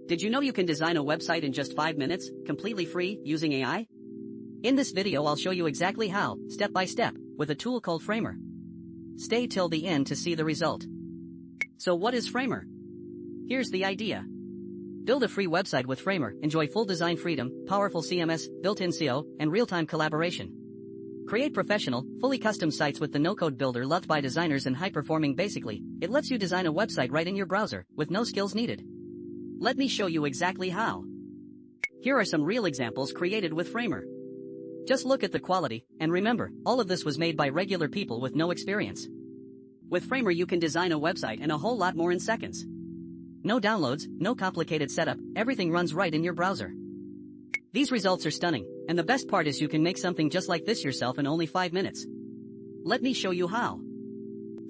Did you know you can design a website in just 5 minutes, completely free, using AI? In this video I'll show you exactly how, step by step, with a tool called Framer. Stay till the end to see the result. So what is Framer? Here's the idea. Build a free website with Framer, enjoy full design freedom, powerful CMS, built-in SEO, and real-time collaboration. Create professional, fully custom sites with the no-code builder loved by designers and high-performing. Basically, it lets you design a website right in your browser, with no skills needed. Let me show you exactly how. Here are some real examples created with Framer. Just look at the quality, and remember, all of this was made by regular people with no experience. With Framer you can design a website and a whole lot more in seconds. No downloads, no complicated setup, everything runs right in your browser. These results are stunning, and the best part is you can make something just like this yourself in only 5 minutes. Let me show you how.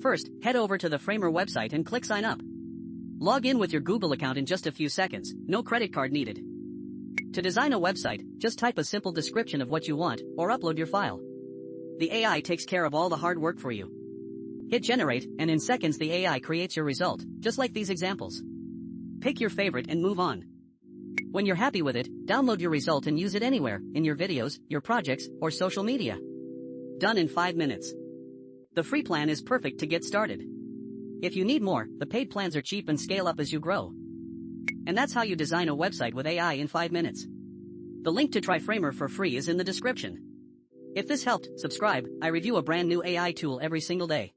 First, head over to the Framer website and click sign up. Log in with your Google account in just a few seconds, no credit card needed. To design a website, just type a simple description of what you want, or upload your file. The AI takes care of all the hard work for you. Hit generate, and in seconds the AI creates your result, just like these examples. Pick your favorite and move on. When you're happy with it, download your result and use it anywhere, in your videos, your projects, or social media. Done in 5 minutes. The free plan is perfect to get started. If you need more, the paid plans are cheap and scale up as you grow. And that's how you design a website with AI in 5 minutes. The link to try Framer for free is in the description. If this helped, subscribe. I review a brand new AI tool every single day.